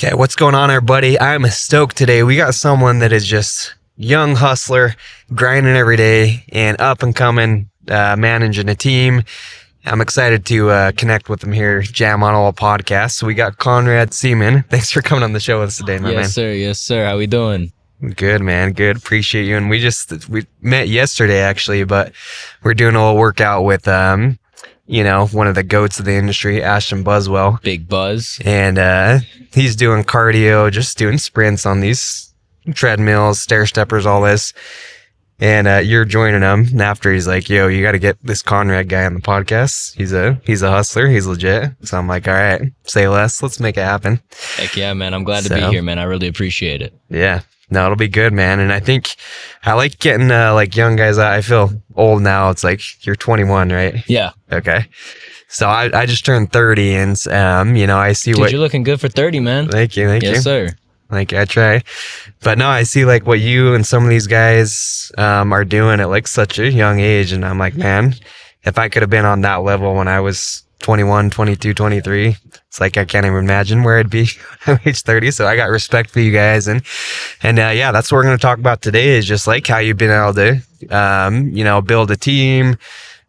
Okay, what's going on, everybody? I'm stoked today. We got someone that is just young hustler, grinding every day, and up and coming, managing a team. I'm excited to connect with him here, Jam on All podcast. So we got Conrad Seaman. Thanks for coming on the show with us today, my man. Yes, sir. How we doing? Good, man. Good. Appreciate you. And we met yesterday, actually, but we're doing a little workout with one of the goats of the industry, Ashton Buswell. Big Buzz. And he's doing cardio, just doing sprints on these treadmills, stair steppers, all this. And you're joining him. And after he's like, yo, you got to get this Conrad guy on the podcast. He's a hustler. He's legit. So I'm like, all right, say less. Let's make it happen. Heck yeah, man. I'm glad to be here, man. I really appreciate it. Yeah. No, it'll be good, man. And I think I like getting like young guys out. I feel old now. It's like you're 21, right? Yeah. Okay. So I just turned 30, and I see Dude, you're looking good for 30, man. Thank you. Yes, sir. Like I try, but no, I see like what you and some of these guys are doing at like such a young age, and I'm like, man, if I could have been on that level when I was 21, 22, 23, it's like I can't even imagine where I'd be at age 30. So I got respect for you guys, and yeah, that's what we're going to talk about today, is just like how you've been able to build a team.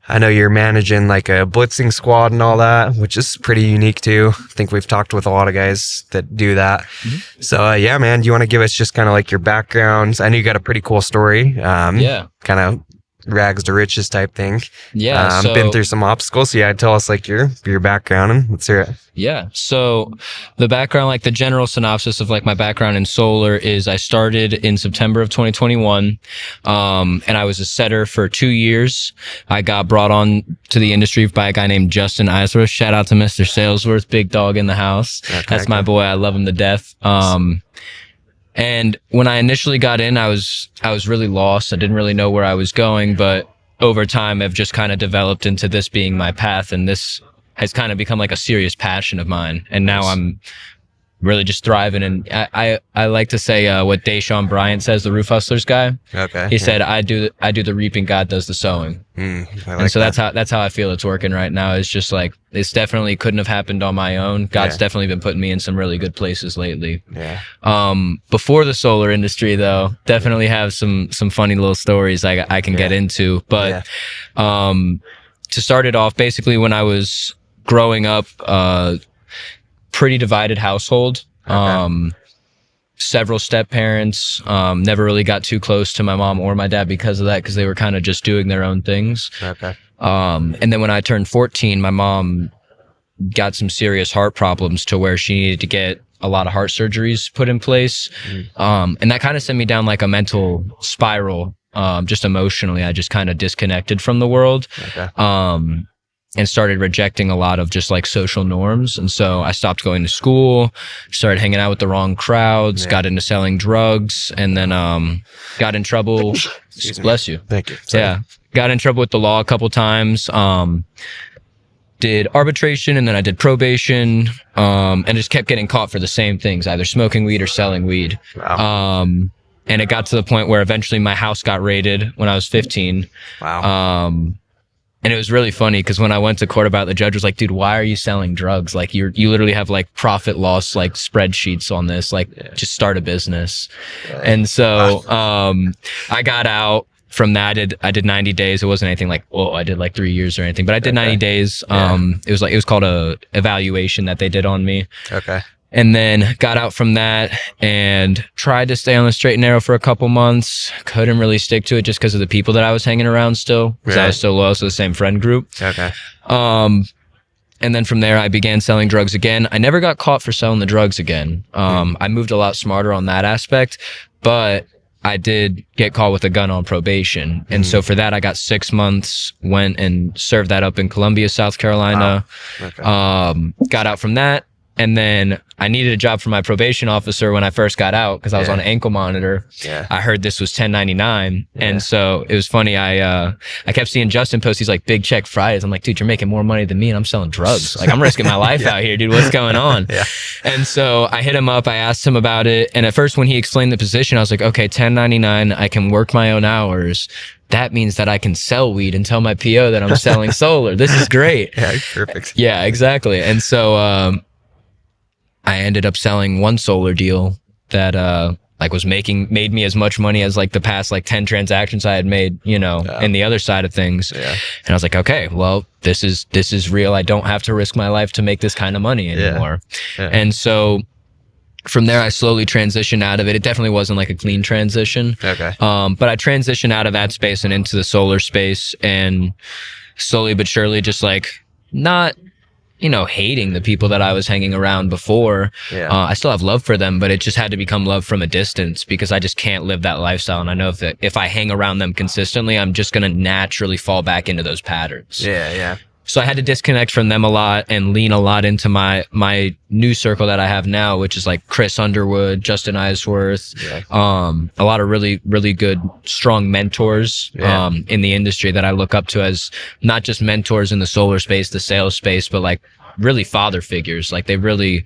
I know you're managing like a blitzing squad and all that, which is pretty unique too. I think we've talked with a lot of guys that do that. Mm-hmm. So yeah, man, do you want to give us just kind of like your background? I know you got a pretty cool story. Kind of rags to riches type thing. Yeah. Been through some obstacles. So yeah, tell us like your background and let's hear it. Yeah. So the background, like the general synopsis of like my background in solar is I started in September of 2021. And I was a setter for 2 years. I got brought on to the industry by a guy named Justin Eisworth. Shout out to Mr. Salesworth, big dog in the house. Okay, that's my boy. I love him to death. And when I initially got in, I was really lost. I didn't really know where I was going, but over time I've just kind of developed into this being my path, and this has kind of become like a serious passion of mine. And now I'm really just thriving. And I like to say what Deshaun Bryant says, the Roof Hustlers guy. Okay. He said, I do the reaping, God does the sowing. And so that's how I feel it's working right now. It's just like, it's definitely couldn't have happened on my own. God's definitely been putting me in some really good places lately. Yeah. Before the solar industry though, definitely have some funny little stories I can get into. But to start it off, basically when I was growing up, pretty divided household. Okay. Several step parents, never really got too close to my mom or my dad because of that, because they were kind of just doing their own things. Okay. And then when I turned 14, my mom got some serious heart problems to where she needed to get a lot of heart surgeries put in place. And that kind of sent me down like a mental spiral. Just emotionally, I just kind of disconnected from the world. Okay. And started rejecting a lot of just like social norms. And so I stopped going to school, started hanging out with the wrong crowds, got into selling drugs, and then got in trouble. Bless you. Thank you. Sorry. Yeah. Got in trouble with the law a couple times. Did arbitration, and then I did probation, and just kept getting caught for the same things, either smoking weed or selling weed. Wow. And it got to the point where eventually my house got raided when I was 15. Wow. And it was really funny because when I went to court about it, the judge was like, dude, why are you selling drugs? Like you literally have like profit loss, like spreadsheets on this, like just start a business. And so, I got out from that. I did 90 days. It wasn't anything like, I did like 3 years or anything, but I did 90 days. It was called a evaluation that they did on me. Okay. And then got out from that and tried to stay on the straight and narrow for a couple months. Couldn't really stick to it just because of the people that I was hanging around still. Because I was still loyal to the same friend group. Okay. And then from there, I began selling drugs again. I never got caught for selling the drugs again. I moved a lot smarter on that aspect. But I did get caught with a gun on probation. And so for that, I got 6 months, went and served that up in Columbia, South Carolina. Wow. Okay. Got out from that. And then I needed a job for my probation officer when I first got out because I was on an ankle monitor. Yeah. I heard this was 1099. Yeah. And so it was funny. I kept seeing Justin post these like big check Fridays. I'm like, dude, you're making more money than me and I'm selling drugs. Like I'm risking my life out here, dude. What's going on? Yeah. And so I hit him up. I asked him about it. And at first when he explained the position, I was like, okay, 1099. I can work my own hours. That means that I can sell weed and tell my PO that I'm selling solar. This is great. Yeah, perfect. Yeah, exactly. And so, I ended up selling one solar deal that like made me as much money as like the past like 10 transactions I had made, you know, in the other side of things. Yeah. And I was like, okay, well, this is real. I don't have to risk my life to make this kind of money anymore. Yeah. And so from there, I slowly transitioned out of it. It definitely wasn't like a clean transition. Okay. But I transitioned out of that space and into the solar space, and slowly but surely just like not, you know, hating the people that I was hanging around before. Yeah. I still have love for them, but it just had to become love from a distance, because I just can't live that lifestyle. And I know that if I hang around them consistently, I'm just going to naturally fall back into those patterns. Yeah. Yeah. So I had to disconnect from them a lot and lean a lot into my new circle that I have now, which is like Chris Underwood, Justin Eisworth, a lot of really, really good, strong mentors in the industry that I look up to as not just mentors in the solar space, the sales space, but like really father figures. Like they really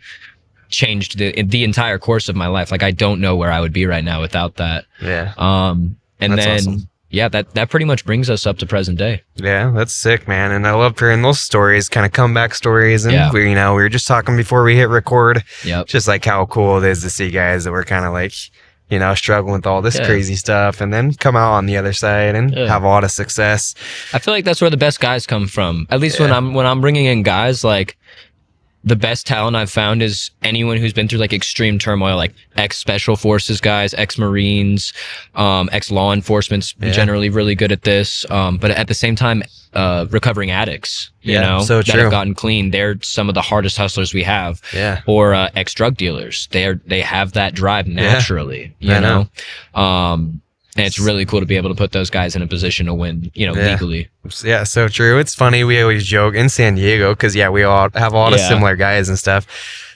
changed the entire course of my life. Like I don't know where I would be right now without that. Yeah. And That's then awesome. yeah, that pretty much brings us up to present day. Yeah, that's sick, man. And I love hearing those stories, kind of comeback stories. And we were just talking before we hit record, just like how cool it is to see guys that were kind of like, you know, struggling with all this crazy stuff and then come out on the other side and have a lot of success. I feel like that's where the best guys come from. At least when I'm bringing in guys, like the best talent I've found is anyone who's been through like extreme turmoil, like ex-special forces guys, ex-Marines, ex-law enforcement's generally really good at this. But at the same time, recovering addicts, you know, so that have gotten clean. They're some of the hardest hustlers we have. Yeah. Or ex-drug dealers. They have that drive naturally, you know? And it's really cool to be able to put those guys in a position to win, you know, legally. Yeah, so true. It's funny. We always joke in San Diego because, we all have a lot of similar guys and stuff.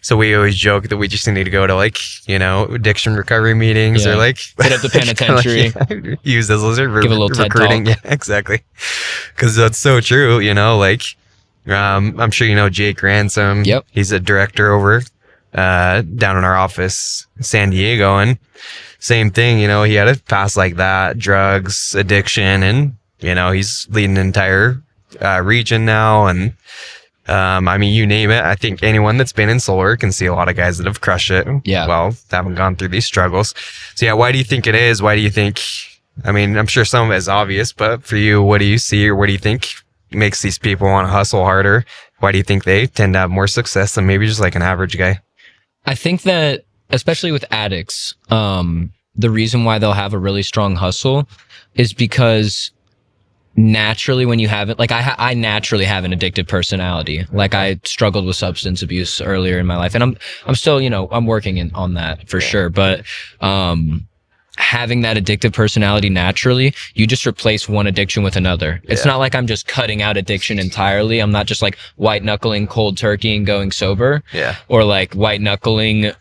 So we always joke that we just need to go to like, you know, addiction recovery meetings or like hit up the penitentiary, use those as give a little TED recruiting. talk. Yeah, exactly. Because that's so true. You know, like I'm sure you know Jake Ransom. Yep. He's a director over down in our office, in San Diego, and same thing, you know, he had a past like that, drugs, addiction, and, you know, he's leading an entire region now. And, I mean, you name it. I think anyone that's been in solar can see a lot of guys that have crushed it. Yeah. Well, haven't gone through these struggles. So, why do you think it is? Why do you think, I mean, I'm sure some of it is obvious, but for you, what do you see or what do you think makes these people want to hustle harder? Why do you think they tend to have more success than maybe just like an average guy? I think that, especially with addicts, the reason why they'll have a really strong hustle is because naturally when you have it, like I naturally have an addictive personality. Like I struggled with substance abuse earlier in my life, and I'm still, you know, I'm working on that for sure. But having that addictive personality naturally, you just replace one addiction with another. It's not like I'm just cutting out addiction entirely. I'm not just like white knuckling cold turkey and going sober. Or like white knuckling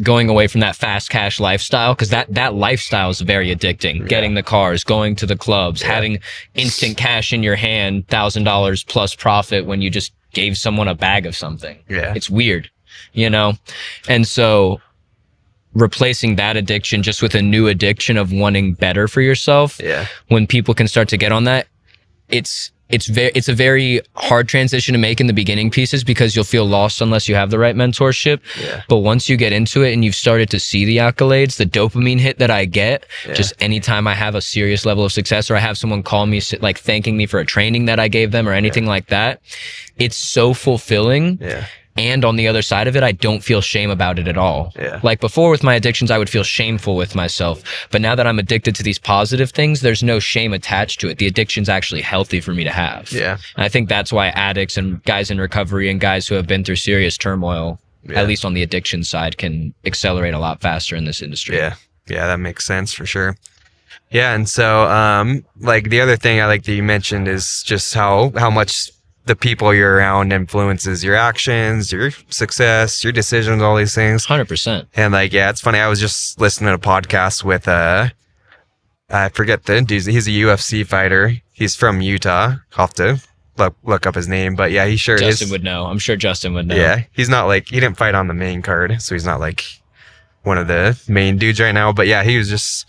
going away from that fast cash lifestyle, because that lifestyle is very addicting. Getting the cars, going to the clubs, having instant cash in your hand, $1,000 plus profit when you just gave someone a bag of something. It's weird, you know? And so replacing that addiction just with a new addiction of wanting better for yourself, when people can start to get on that, it's a very hard transition to make in the beginning pieces, because you'll feel lost unless you have the right mentorship. But once you get into it and you've started to see the accolades, the dopamine hit that I get, just anytime I have a serious level of success, or I have someone call me like thanking me for a training that I gave them or anything like that, it's so fulfilling. And on the other side of it, I don't feel shame about it at all. Like before with my addictions, I would feel shameful with myself. But now that I'm addicted to these positive things, there's no shame attached to it. The addiction's actually healthy for me to have. And I think that's why addicts and guys in recovery and guys who have been through serious turmoil, at least on the addiction side, can accelerate a lot faster in this industry. Yeah, that makes sense for sure. Yeah, and so like the other thing I like that you mentioned is just how much the people you're around influences your actions, your success, your decisions, all these things. 100%. And like, it's funny. I was just listening to a podcast with, I forget the dude. He's a UFC fighter. He's from Utah. I'll have to look up his name, but he sure is. Justin would know. I'm sure Justin would know. Yeah. He's not like, he didn't fight on the main card, so he's not like one of the main dudes right now, but he was just,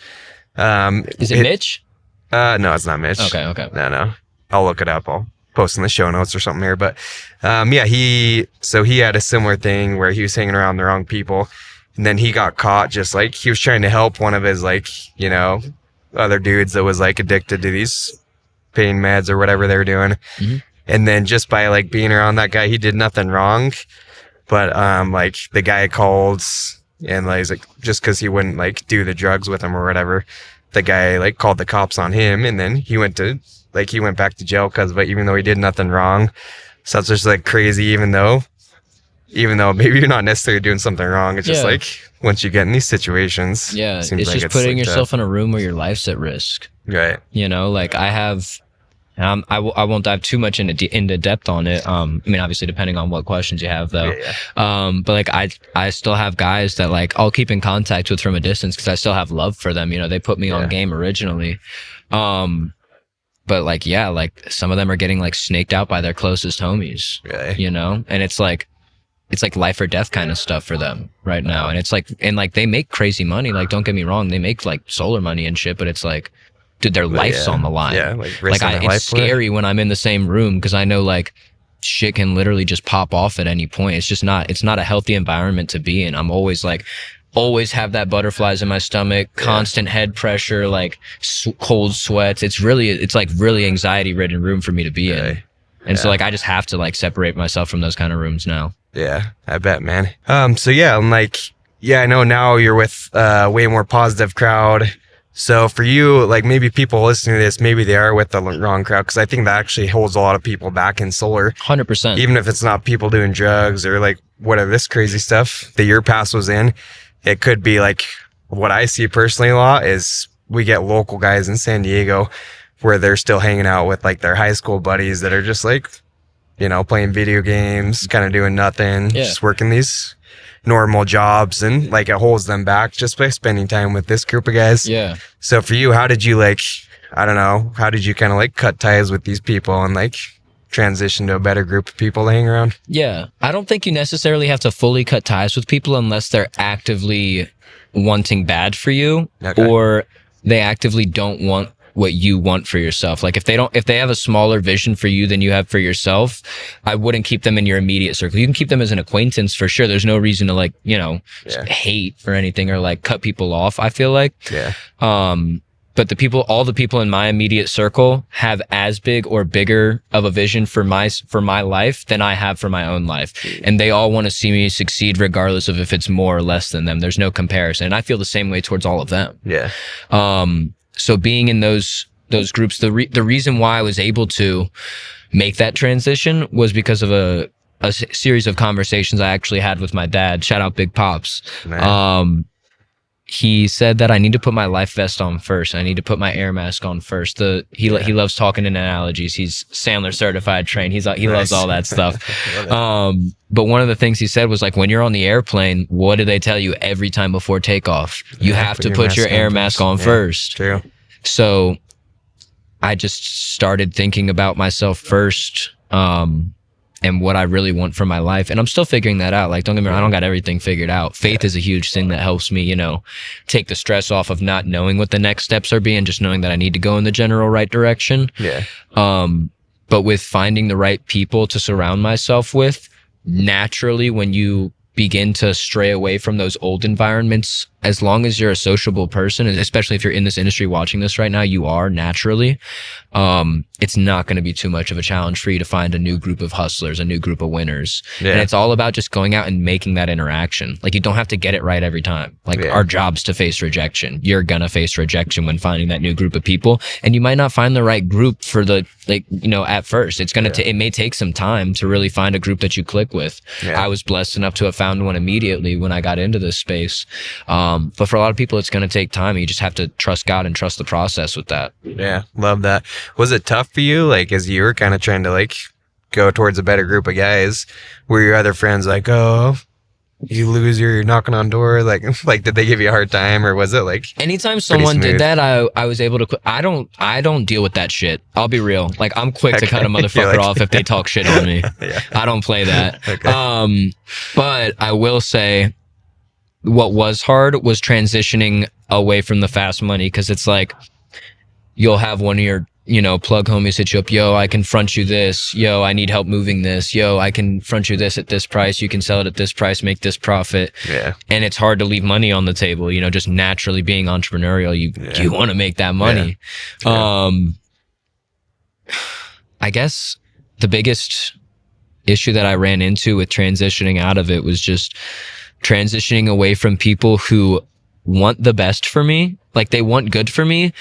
is it Mitch? No, it's not Mitch. Okay. No. I'll look it up. post in the show notes or something here. But yeah, he had a similar thing where he was hanging around the wrong people, and then he got caught just like he was trying to help one of his like, you know, other dudes that was like addicted to these pain meds or whatever they were doing. Mm-hmm. And then just by like being around that guy, he did nothing wrong, but like the guy called and like he's like, just because he wouldn't like do the drugs with him or whatever, the guy like called the cops on him, and then he went back to jail because of it, even though he did nothing wrong. So it's just like crazy, even though maybe you're not necessarily doing something wrong. It's just like once you get in these situations, it's like just putting yourself in a room where your life's at risk. Right. You know, like I have. I won't dive too much into depth on it. I mean, obviously, depending on what questions you have, though. But like, I still have guys that like I'll keep in contact with from a distance because I still have love for them. You know, they put me on game originally. But like, yeah, like some of them are getting like snaked out by their closest homies. Really? You know, and it's like life or death kind of stuff for them right now. And it's like, they make crazy money. Like, don't get me wrong, they make like solar money and shit. But it's like, dude, their life's on the line. Yeah, it's scary when I'm in the same room because I know like shit can literally just pop off at any point. It's not a healthy environment to be in. I'm always have that butterflies in my stomach, constant head pressure, like cold sweats. It's like really anxiety ridden room for me to be in. And so like I just have to like separate myself from those kind of rooms now. Yeah, I bet, man. So yeah, I'm like, I know now you're with way more positive crowd. So for you, like maybe people listening to this, maybe they are with the wrong crowd, because I think that actually holds a lot of people back in solar. 100%. Even if it's not people doing drugs or like whatever this crazy stuff that your past was in, it could be like what I see personally a lot is we get local guys in San Diego where they're still hanging out with like their high school buddies that are just like, you know, playing video games, kind of doing nothing, just working these normal jobs, and like it holds them back just by spending time with this group of guys. Yeah. So for you, how did you like, I don't know, how did you kind of like cut ties with these people and like transition to a better group of people to hang around? Yeah. I don't think you necessarily have to fully cut ties with people unless they're actively wanting bad for you, or they actively don't want what you want for yourself. Like if they have a smaller vision for you than you have for yourself, I wouldn't keep them in your immediate circle. You can keep them as an acquaintance for sure. There's no reason to like, you know, hate or anything or like cut people off, I feel like. Yeah. But all the people in my immediate circle have as big or bigger of a vision for my life than I have for my own life. And they all want to see me succeed regardless of if it's more or less than them. There's no comparison. And I feel the same way towards all of them. Yeah. So being in those groups, the reason why I was able to make that transition was because of a series of conversations I actually had with my dad. Shout out Big Pops. He said that I need to put my life vest on first. I need to put my air mask on first. He loves talking in analogies. He's Sandler certified trained. He loves all that stuff. But one of the things he said was like, when you're on the airplane, what do they tell you every time before takeoff? You have to put your air mask on first. True. So I just started thinking about myself first, and what I really want for my life. And I'm still figuring that out. Like, don't get me wrong, I don't got everything figured out. Faith is a huge thing that helps me, you know, take the stress off of not knowing what the next steps are being, just knowing that I need to go in the general right direction. Yeah. But with finding the right people to surround myself with, naturally, when you begin to stray away from those old environments, as long as you're a sociable person, and especially if you're in this industry watching this right now, you are naturally, it's not going to be too much of a challenge for you to find a new group of hustlers, a new group of winners. Yeah. And it's all about just going out and making that interaction. Like, you don't have to get it right every time. Like, our job's to face rejection. You're going to face rejection when finding that new group of people. And you might not find the right group for the, like, you know, at first. It's going to, it may take some time to really find a group that you click with. I was blessed enough to have found one immediately when I got into this space. But for a lot of people, it's going to take time. You just have to trust God and trust the process with that. Yeah. Love that. Was it tough for you? Like, as you were kind of trying to like go towards a better group of guys, were your other friends like, oh, you loser, you're knocking on door? Like did they give you a hard time, or was it like anytime someone did that, I was able to quit. I don't deal with that shit. I'll be real. Like, I'm quick to cut a motherfucker off if they talk shit on me. I don't play that. But I will say, what was hard was transitioning away from the fast money, because it's like, you'll have one of your plug homies hit you up. Yo, I can front you this. Yo, I need help moving this. Yo, I can front you this at this price. You can sell it at this price, make this profit. Yeah. And it's hard to leave money on the table, just naturally being entrepreneurial. You want to make that money. Yeah. I guess the biggest issue that I ran into with transitioning out of it was just transitioning away from people who want the best for me. Like, they want good for me,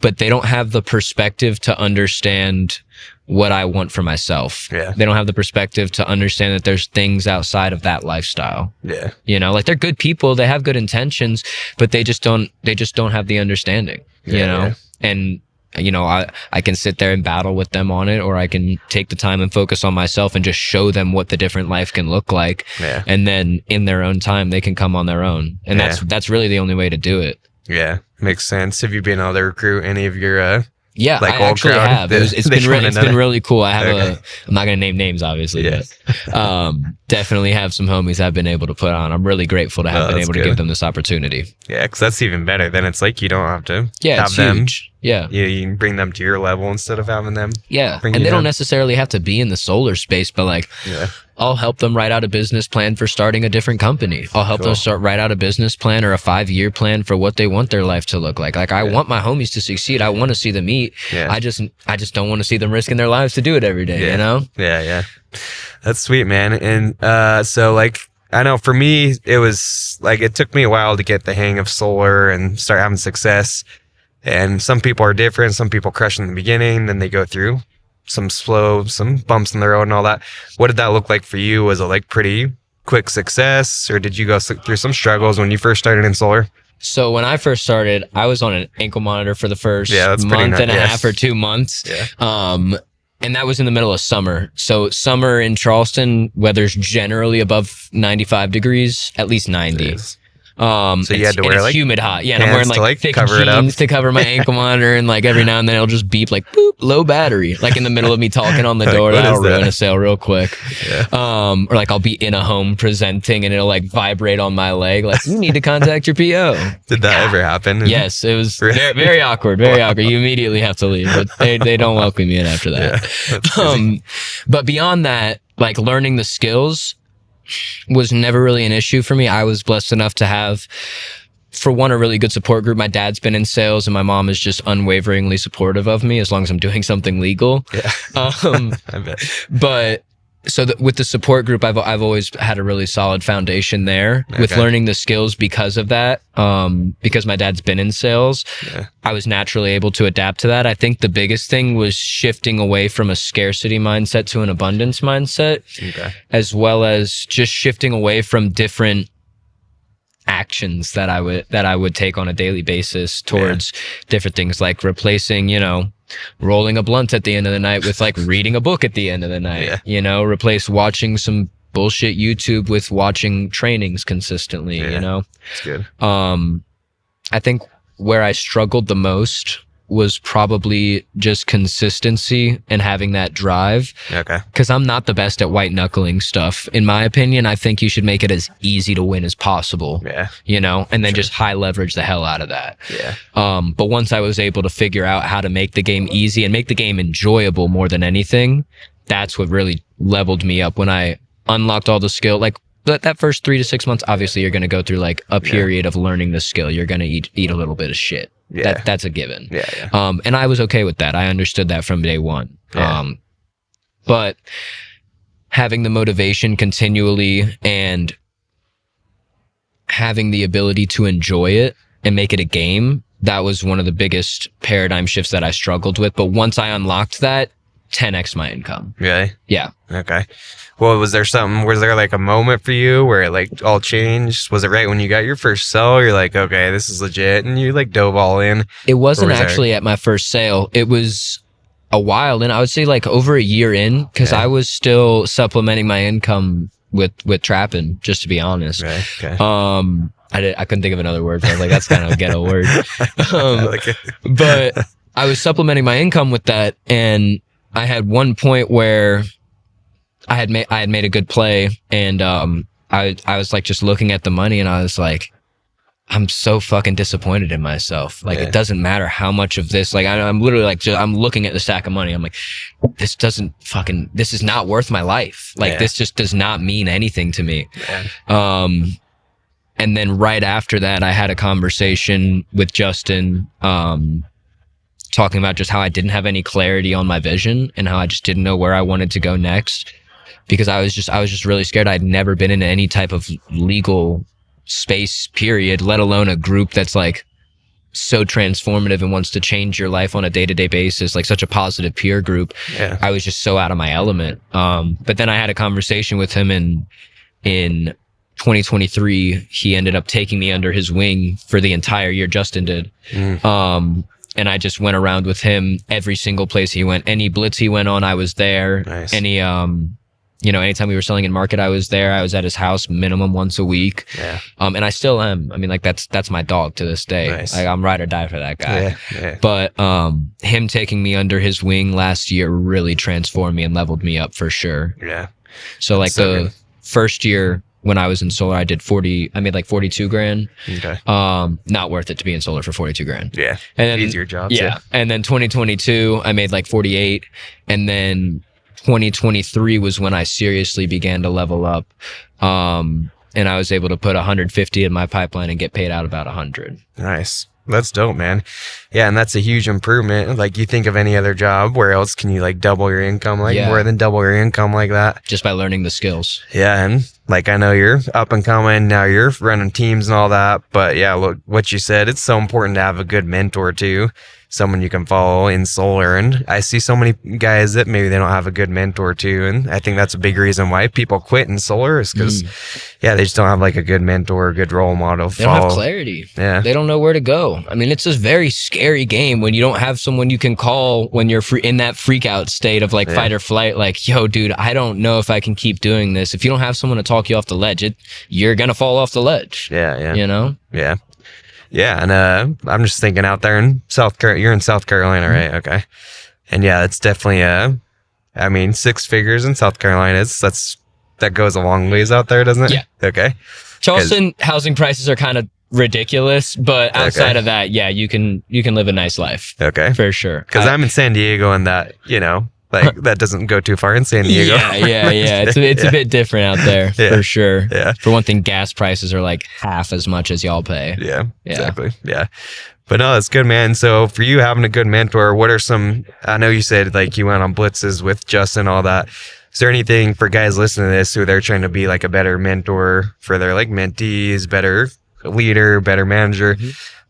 but they don't have the perspective to understand what I want for myself. Yeah. They don't have the perspective to understand that there's things outside of that lifestyle. Yeah. Like, they're good people, they have good intentions, but they just don't have the understanding, Yeah. And I can sit there and battle with them on it, or I can take the time and focus on myself and just show them what the different life can look like. Yeah. And then in their own time, they can come on their own. And that's really the only way to do it. Yeah. Makes sense. Have you been able to recruit any of your, Yeah, like, I old actually crowd? have. It's been really cool. I have I'm not going to name names, obviously, Yeah. but definitely have some homies I've been able to put on. I'm really grateful to have been able to give them this opportunity. Yeah, because that's even better. Then it's like you don't have to Yeah, have it's them. huge. Yeah. You can bring them to your level instead of having them. Yeah. bring And you they don't down. necessarily have to be in the solar space, but like, Yeah. I'll help them write out a business plan for starting a different company. I'll help them write out a business plan or a 5-year plan for what they want their life to look like. Like, I want my homies to succeed. I want to see them eat. Yeah. I just don't want to see them risking their lives to do it every day, Yeah. Yeah. That's sweet, man. And so, like, I know for me, it was like, it took me a while to get the hang of solar and start having success. And some people are different. Some people crush in the beginning, then they go through some bumps in the road and all that. What did that look like for you? Was it like pretty quick success, or did you go through some struggles when you first started in solar? So when I first started, I was on an ankle monitor for the first month and a half or 2 months. Yeah. And that was in the middle of summer. So summer in Charleston, weather's generally above 95 degrees, at least 90. So you had to wear, like, humid hot. Yeah, and I'm pants wearing to, like thick cover it up? jeans to cover my ankle monitor, and like every now and then it'll just beep like boop, low battery, like in the middle of me talking on the Like, door. what That'll is that? ruin a sale real quick. Yeah. Or like I'll be in a home presenting and it'll like vibrate on my leg, like you need to contact your PO. Did that ever happen? Yes, it was very, very awkward. Very awkward. You immediately have to leave, but they don't welcome you in after that. Yeah, that's crazy. But beyond that, like learning the skills was never really an issue for me. I was blessed enough to have, for one, a really good support group. My dad's been in sales and my mom is just unwaveringly supportive of me as long as I'm doing something legal. Yeah. I bet. But so with the support group, I've always had a really solid foundation there with learning the skills because of that. Because my dad's been in sales, I was naturally able to adapt to that. I think the biggest thing was shifting away from a scarcity mindset to an abundance mindset, as well as just shifting away from different actions that I would take on a daily basis towards different things, like replacing, rolling a blunt at the end of the night with like reading a book at the end of the night. Replace watching some bullshit YouTube with watching trainings consistently. It's good. I think where I struggled the most was probably just consistency and having that drive. Because I'm not the best at white knuckling stuff. In my opinion, I think you should make it as easy to win as possible. And then just high leverage the hell out of that. But once I was able to figure out how to make the game easy and make the game enjoyable more than anything, that's what really leveled me up when I unlocked all the skill. Like that first 3 to 6 months, obviously you're going to go through like a period of learning the skill. You're going to eat a little bit of shit. That's a given. And I was okay with that. I understood that from day one. But having the motivation continually and having the ability to enjoy it and make it a game, that was one of the biggest paradigm shifts that I struggled with. But once I unlocked that, 10x my income. Really? Yeah. Okay. Well, was there like a moment for you where it like all changed? Was it right when you got your first sale? You're like, okay, this is legit, and you like dove all in? It wasn't actually at my first sale. It was a while in. I would say like over a year in, because I was still supplementing my income with trapping, just to be honest. Right. Okay. I couldn't think of another word. I was like, that's kind of a ghetto word. I like it. But I was supplementing my income with that, and I had one point where I had made a good play, and I was like just looking at the money, and I was like, I'm so fucking disappointed in myself. Like, Yeah. it doesn't matter how much of this, like, I'm literally like, I'm looking at the stack of money. I'm like, this is not worth my life. Like, this just does not mean anything to me. Yeah. And then right after that, I had a conversation with Justin, talking about just how I didn't have any clarity on my vision and how I just didn't know where I wanted to go next, because I was just really scared. I'd never been in any type of legal space, period, let alone a group that's like so transformative and wants to change your life on a day-to-day basis, like such a positive peer group. Yeah. I was just so out of my element. But then I had a conversation with him in 2023. He ended up taking me under his wing for the entire year. Justin did. And I just went around with him every single place he went. Any blitz he went on, I was there. Nice. Any anytime we were selling in market, I was there. I was at his house minimum once a week. Yeah. And I still am. I mean, like, that's my dog to this day. Nice. Like, I'm ride or die for that guy. Yeah. Yeah. But him taking me under his wing last year really transformed me and leveled me up for sure. Yeah. So like so the good. first year when I was in solar, I made like 42 grand. Okay. Not worth it to be in solar for 42 grand. Yeah. And then, easier job. yeah. And then 2022, I made like 48. And then 2023 was when I seriously began to level up. And I was able to put 150 in my pipeline and get paid out about 100. Nice. That's dope, man. Yeah, and that's a huge improvement. Like, you think of any other job, where else can you like double your income, like more than double your income like that? Just by learning the skills. Yeah, and like, I know you're up and coming now, you're running teams and all that, but yeah, look what you said. It's so important to have a good mentor too, someone you can follow in solar. And I see so many guys that maybe they don't have a good mentor too, and I think that's a big reason why people quit in solar, is because they just don't have like a good mentor, a good role model to They don't follow. have clarity. Yeah. They don't know where to go. I mean, it's a very scary game when you don't have someone you can call when you're in that freak out state of like fight or flight. Like, yo, dude, I don't know if I can keep doing this. If you don't have someone to talk you off the ledge, you're going to fall off the ledge. Yeah. You know? Yeah. Yeah. And I'm just thinking out there in you're in South Carolina, right? Okay. And yeah, it's definitely, I mean, 6 figures in South Carolina. That goes a long ways out there, doesn't it? Yeah. Okay. Charleston housing prices are kind of ridiculous, but outside of that, yeah, you can live a nice life. Okay. For sure. Because I'm in San Diego, and that, like, that doesn't go too far in San Diego. Yeah. It's a bit different out there, for sure. Yeah. For one thing, gas prices are like half as much as y'all pay. Yeah, exactly. Yeah. But no, it's good, man. So for you having a good mentor, what are some, I know you said like you went on blitzes with Justin, all that. Is there anything for guys listening to this who they're trying to be like a better mentor for their like mentees, better leader, better manager?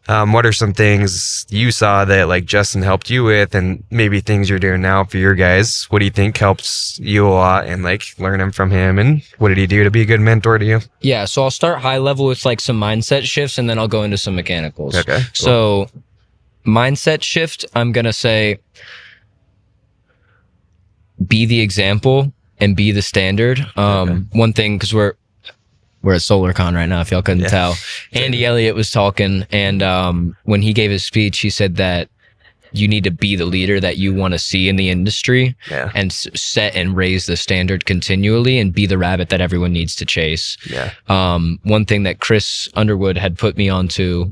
What are some things you saw that like Justin helped you with, and maybe things you're doing now for your guys? What do you think helps you a lot, and like learning from him, and what did he do to be a good mentor to you? Yeah, so I'll start high level with like some mindset shifts, and then I'll go into some mechanicals. Okay. Cool. So mindset shift, I'm going to say be the example and be the standard. One thing, because we're at SolarCon right now, if y'all couldn't tell. Andy Elliott was talking, and when he gave his speech, he said that you need to be the leader that you want to see in the industry, and set and raise the standard continually, and be the rabbit that everyone needs to chase. One thing that Chris Underwood had put me onto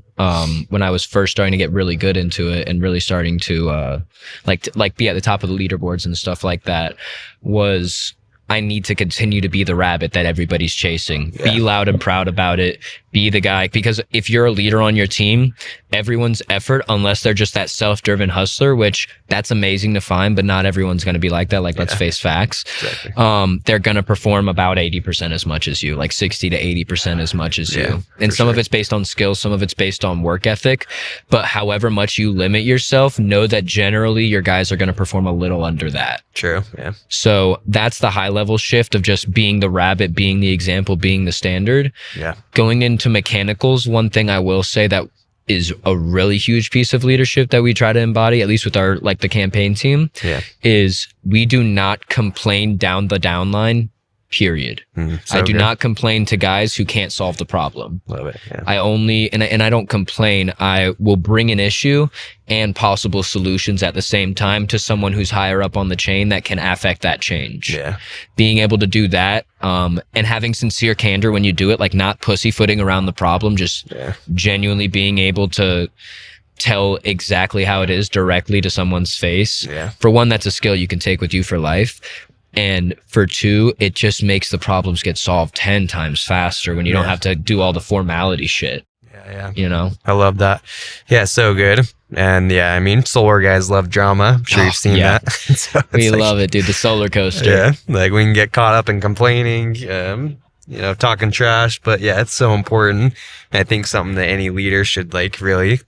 when I was first starting to get really good into it and really starting to like be at the top of the leaderboards and stuff like that was, I need to continue to be the rabbit that everybody's chasing. Be loud and proud about it. Be the guy. Because if you're a leader on your team, everyone's effort, unless they're just that self-driven hustler, which that's amazing to find, but not everyone's going to be like that. Like, let's face facts. Exactly. They're going to perform about 80% as much as you, like 60 to 80% as much as you. And some of it's based on skills, some of it's based on work ethic. But however much you limit yourself, know that generally your guys are going to perform a little under that. True. Yeah. So that's the high level shift of just being the rabbit, being the example, being the standard. Yeah. Going into mechanicals, one thing I will say that is a really huge piece of leadership that we try to embody, at least with our, like the campaign team, is we do not complain down the down line period. So I do good. not complain to guys who can't solve the problem. Love it. Yeah. I only, and I don't complain. I will bring an issue and possible solutions at the same time to someone who's higher up on the chain that can affect that change. Yeah. Being able to do that, and having sincere candor when you do it, like not pussyfooting around the problem, just genuinely being able to tell exactly how it is directly to someone's face. Yeah. For one, that's a skill you can take with you for life. And for two, it just makes the problems get solved 10 times faster when you don't have to do all the formality shit. Yeah. You know? I love that. Yeah, so good. And yeah, I mean, solar guys love drama. I'm sure you've seen that. So we love it, dude. The solar coaster. Yeah, like we can get caught up in complaining, you know, talking trash. But yeah, it's so important. And I think something that any leader should like really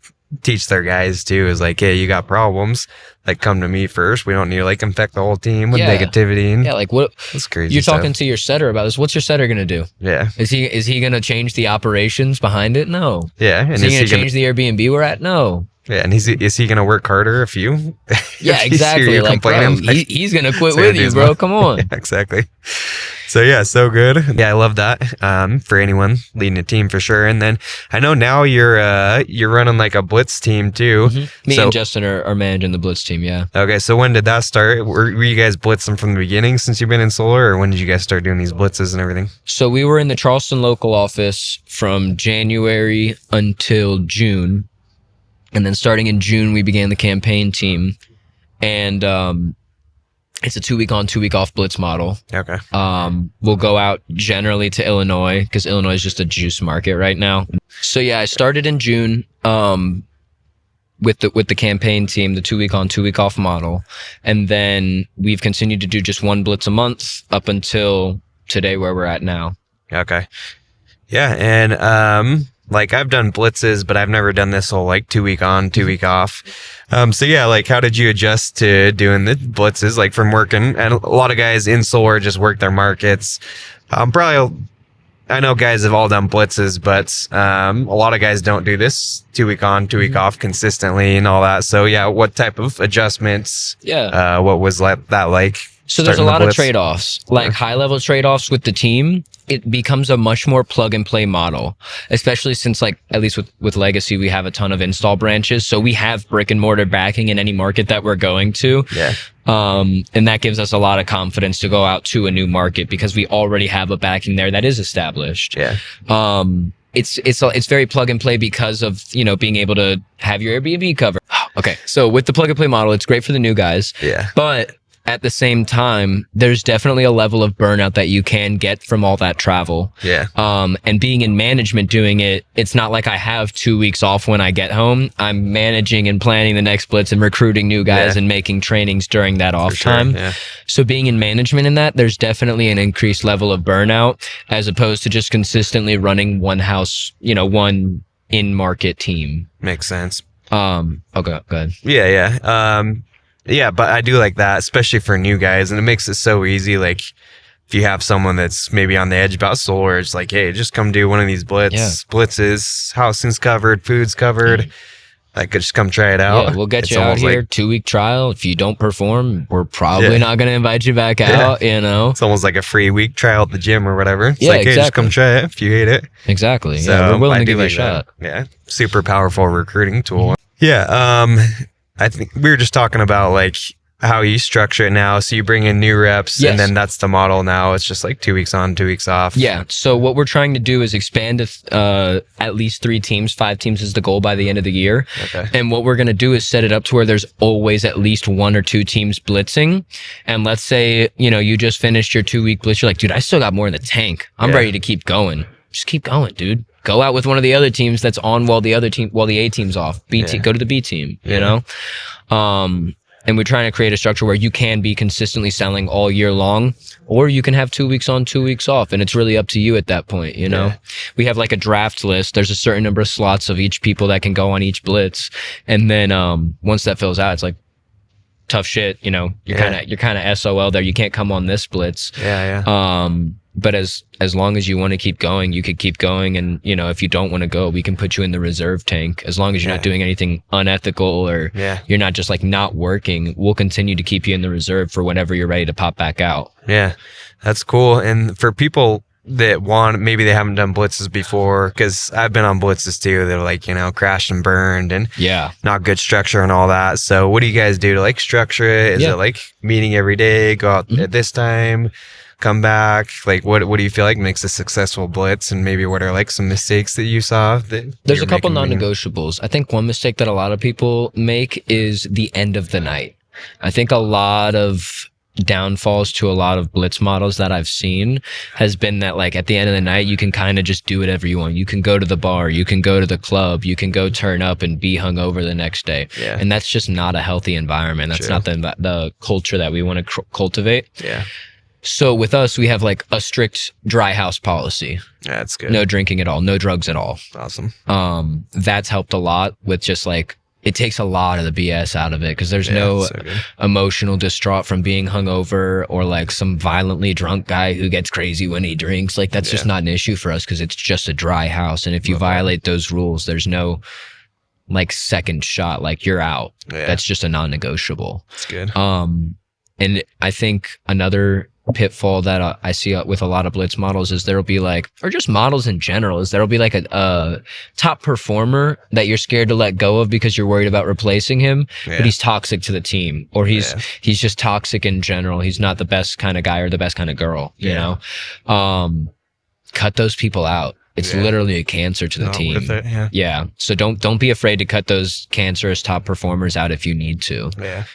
teach their guys too is like, hey, you got problems, like come to me first. We don't need to like infect the whole team with negativity. And like what? That's crazy. You're talking to your setter about this. What's your setter gonna do? Yeah. Is he gonna change the operations behind it? No. Yeah. And is he gonna change the Airbnb we're at? No. Yeah, and is he gonna work harder if you? Yeah, exactly. Like, bro, he's gonna quit with you, bro. Come on. Yeah, exactly. So yeah, so good. Yeah, I love that. For anyone leading a team for sure. And then I know now you're running like a blitz team too. Me and Justin are managing the blitz team. Yeah. Okay, so when did that start? Were you guys blitzing from the beginning since you've been in solar, or when did you guys start doing these blitzes and everything? So we were in the Charleston local office from January until June. And then starting in June, we began the campaign team. And it's a 2 week on, 2 week off blitz model. Okay. We'll go out generally to Illinois because Illinois is just a juice market right now. So yeah, I started in June with the campaign team, the 2 week on, 2 week off model. And then we've continued to do just one blitz a month up until today where we're at now. Okay. Yeah, and like I've done blitzes, but I've never done this whole like 2 week on, 2 week off. So yeah, like how did you adjust to doing the blitzes? Like from working, and a lot of guys in solar just work their markets. Probably, I know guys have all done blitzes, but a lot of guys don't do this 2 week on, 2 week off consistently and all that. So yeah, what type of adjustments? Yeah. What was that like? So there's a lot of trade-offs, like high-level trade-offs with the team. It becomes a much more plug-and-play model, especially since, like, at least with Legacy, we have a ton of install branches. So we have brick-and-mortar backing in any market that we're going to. Yeah. And that gives us a lot of confidence to go out to a new market because we already have a backing there that is established. Yeah. It's very plug-and-play because of, you know, being able to have your Airbnb covered. Okay. So with the plug-and-play model, it's great for the new guys. Yeah. But at the same time, there's definitely a level of burnout that you can get from all that travel. Yeah. And being in management doing it, it's not like I have 2 weeks off when I get home. I'm managing and planning the next blitz and recruiting new guys and making trainings during that off time. Yeah. So being in management in that, there's definitely an increased level of burnout as opposed to just consistently running one house, you know, one in-market team. Makes sense. Okay, go ahead. Yeah. Yeah, but I do like that, especially for new guys, and it makes it so easy. Like, if you have someone that's maybe on the edge about solar, it's like, hey, just come do one of these blitzes, housing's covered, food's covered. Like, just come try it out. Yeah, we'll get you out here, 2 week trial. If you don't perform, we're probably not going to invite you back out, you know? It's almost like a free week trial at the gym or whatever. It's like, hey, just come try it if you hate it. Exactly. So yeah, we're willing to give you a shot. Yeah, super powerful recruiting tool. Yeah, I think we were just talking about like how you structure it now. So you bring in new reps and then that's the model now. It's just like 2 weeks on, 2 weeks off. Yeah. So what we're trying to do is expand to at least 3 teams. 5 teams is the goal by the end of the year. Okay. And what we're going to do is set it up to where there's always at least 1 or 2 teams blitzing. And let's say, you know, you just finished your 2 week blitz. You're like, dude, I still got more in the tank. I'm ready to keep going. Just keep going, dude. Go out with one of the other teams that's on while the A team's off. Go to the B team, you know? And we're trying to create a structure where you can be consistently selling all year long, or you can have 2 weeks on, 2 weeks off. And it's really up to you at that point, you know? We have like a draft list. There's a certain number of slots of each people that can go on each blitz. And then once that fills out, it's like, tough shit, you know, you're kind of SOL there. You can't come on this blitz. But as long as you want to keep going, you could keep going. And, you know, if you don't want to go, we can put you in the reserve tank. As long as you're not doing anything unethical or you're not just like not working, we'll continue to keep you in the reserve for whenever you're ready to pop back out. Yeah, that's cool. And for people that maybe they haven't done blitzes before, because I've been on blitzes too. They're like, you know, crashed and burned and not good structure and all that. So what do you guys do to like structure it? Is it like meeting every day, go out at this time, come back? Like what do you feel like makes a successful blitz, and maybe what are like some mistakes that you saw? There's a couple non-negotiables. I think one mistake that a lot of people make is the end of the night. I think a lot of downfalls to a lot of blitz models that I've seen has been that like at the end of the night you can kind of just do whatever you want. You can go to the bar, you can go to the club, you can go turn up and be hungover the next day. And that's just not a healthy environment. That's not the culture that we want to cultivate. So with us, we have like a strict dry house policy. That's good. No drinking at all, no drugs at all. Awesome. That's helped a lot with just like, it takes a lot of the BS out of it, because there's no emotional distraught from being hungover or like some violently drunk guy who gets crazy when he drinks. Like that's just not an issue for us, because it's just a dry house. And if you violate those rules, there's no like second shot, like you're out. That's just a non-negotiable. That's good. And I think another pitfall that I see with a lot of blitz models is there'll be like, or just models in general, is there'll be like a top performer that you're scared to let go of because you're worried about replacing him, but he's toxic to the team, or he's just toxic in general. He's not the best kind of guy or the best kind of girl, you know? Cut those people out. It's literally a cancer to the team. So don't be afraid to cut those cancerous top performers out if you need to.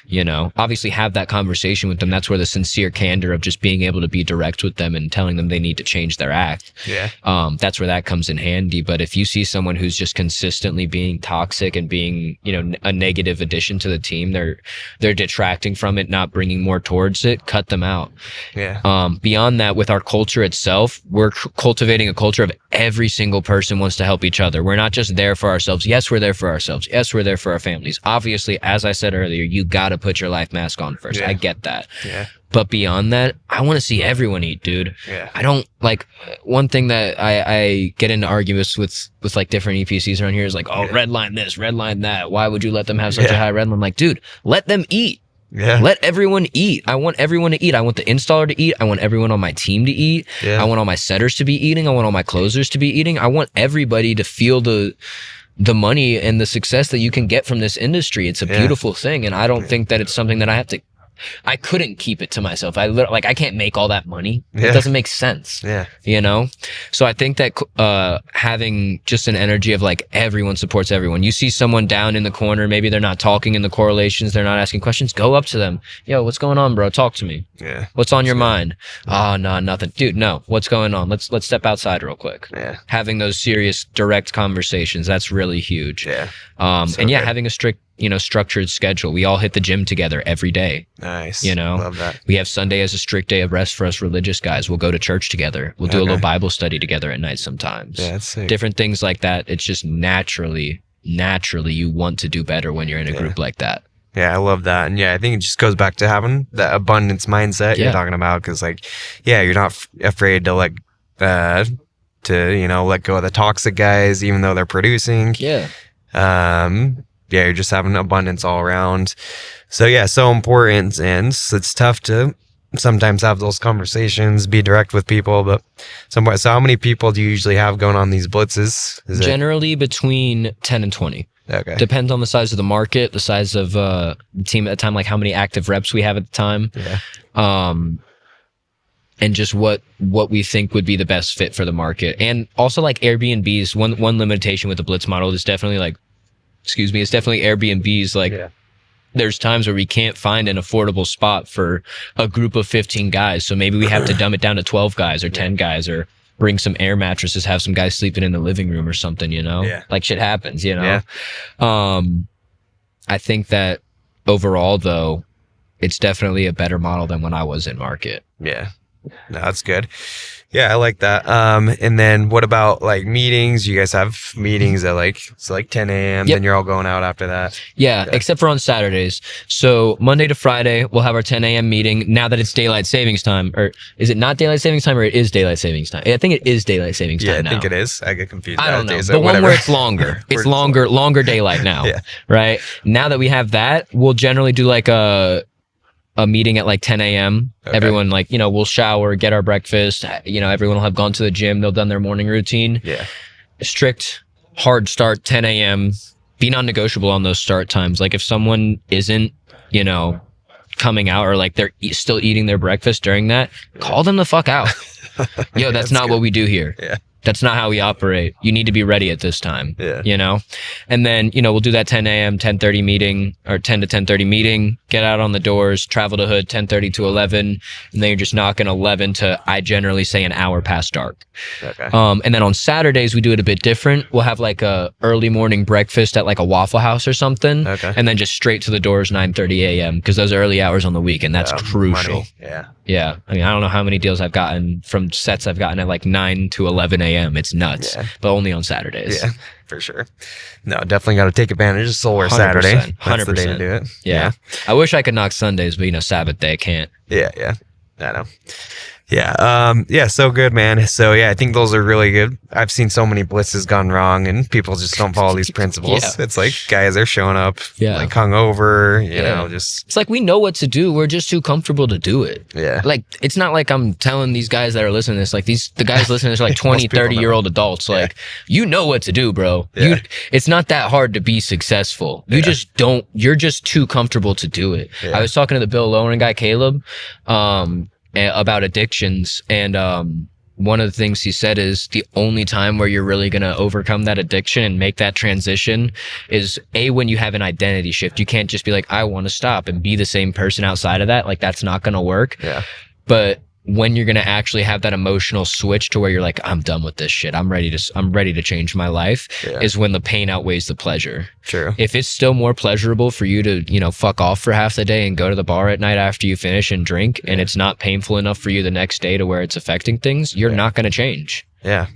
You know, obviously have that conversation with them. That's where the sincere candor of just being able to be direct with them and telling them they need to change their act. That's where that comes in handy. But if you see someone who's just consistently being toxic and being, you know, a negative addition to the team, they're detracting from it, not bringing more towards it, cut them out. Beyond that, with our culture itself, we're cultivating a culture of every single person wants to help each other. We're not just there for ourselves. Yes, we're there for ourselves. Yes, we're there for our families. Obviously, as I said earlier, you got to put your life mask on first. I get that. But beyond that, I want to see everyone eat, dude. I don't like, one thing that I get into arguments with like different EPCs around here is like, oh, red line this, red line that. Why would you let them have such a high red line? I'm like, dude, let them eat. Let everyone eat. I want everyone to eat. I want the installer to eat. I want everyone on my team to eat. I want all my setters to be eating. I want all my closers to be eating. I want everybody to feel the money and the success that you can get from this industry. It's a beautiful thing. And I don't think that it's something that I couldn't keep it to myself. I can't make all that money. It doesn't make sense. You know? So I think that having just an energy of like everyone supports everyone. You see someone down in the corner, maybe they're not talking in the correlations, they're not asking questions, go up to them. Yo, what's going on, bro? Talk to me. What's on your mind? Oh, no, nothing. Dude, no. What's going on? Let's step outside real quick. Having those serious, direct conversations, that's really huge. And having a strict, you know, structured schedule. We all hit the gym together every day. Nice. You know, love that. We have Sunday as a strict day of rest for us religious guys. We'll go to church together. We'll do a little Bible study together at night sometimes. That's sick. Different things like that. It's just naturally you want to do better when you're in a group like that. I love that. And I think it just goes back to having that abundance mindset you're talking about. Cause like, you're not afraid to let go of the toxic guys, even though they're producing. You're just having abundance all around. So so important. And it's tough to sometimes have those conversations, be direct with people. But so how many people do you usually have going on these blitzes? Generally between 10 and 20. Okay. Depends on the size of the market, the size of the team at the time, like how many active reps we have at the time. And just what we think would be the best fit for the market. And also like Airbnbs, one limitation with the blitz model is definitely like, it's definitely Airbnbs. Like there's times where we can't find an affordable spot for a group of 15 guys. So maybe we have to dumb it down to 12 guys or 10 guys, or bring some air mattresses, have some guys sleeping in the living room or something, you know? Like shit happens, you know? I think that overall though, it's definitely a better model than when I was in market. No, that's good. Yeah, I like that. And then what about like meetings? You guys have meetings at like, it's like 10 a.m. Yep. Then you're all going out after that. Yeah, Okay. except for on Saturdays. So Monday to Friday, we'll have our 10 a.m. meeting now that it's daylight savings time. Or is it not daylight savings time, or it is daylight savings time? I think it is daylight savings time Yeah, I now. think it is. I get confused. I don't know. nowadays, The so one whatever. where it's longer. It's longer daylight now. Yeah. Right? Now that we have that, we'll generally do like a meeting at like 10 a.m. Okay. Everyone like, we'll shower, get our breakfast. Everyone will have gone to the gym. They'll done their morning routine. Yeah. Strict, hard start, 10 a.m. Be non-negotiable on those start times. Like if someone isn't, coming out, or like they're still eating their breakfast during that, call them the fuck out. Yo, that's not what we do here. Yeah. That's not how we operate. You need to be ready at this time. Yeah. And then, we'll do that 10 a.m., 10:30 meeting, or 10 to 10:30 meeting, get out on the doors, travel to hood 10:30 to 11. And then you're just knocking 11 to, I generally say, an hour past dark. Okay. And then on Saturdays, we do it a bit different. We'll have like a early morning breakfast at like a Waffle House or something. Okay. And then just straight to the doors 9:30 a.m. because those are early hours on the week. And that's crucial. Money. Yeah. Yeah. I mean, I don't know how many deals I've gotten from sets I've gotten at like 9 to 11 a.m. It's nuts, but only on Saturdays. Yeah, for sure. No, definitely got to take advantage of Solar 100%, Saturday. That's 100%. the day to do it. Yeah. I wish I could knock Sundays, but Sabbath day can't. Yeah. I know. Yeah. So good, man. So yeah, I think those are really good. I've seen so many blitzes gone wrong and people just don't follow these principles. Yeah. It's like guys are showing up like hungover, you know, just. It's like we know what to do. We're just too comfortable to do it. Yeah. Like, it's not like I'm telling these guys that are listening to this, like the guys listening to this are like 20, 30-year-old adults. Like, you know what to do, bro. Yeah. It's not that hard to be successful. You just don't, you're just too comfortable to do it. Yeah. I was talking to the Bill Lowen guy, Caleb, about addictions, and one of the things he said is the only time where you're really going to overcome that addiction and make that transition is when you have an identity shift. You can't just be like, I want to stop and be the same person outside of that. Like, that's not going to work. Yeah. But when you're going to actually have that emotional switch to where you're like, I'm done with this shit, I'm ready to change my life, is when the pain outweighs the pleasure. True. If it's still more pleasurable for you to, fuck off for half the day and go to the bar at night after you finish and drink, and it's not painful enough for you the next day to where it's affecting things, you're not going to change. Yeah.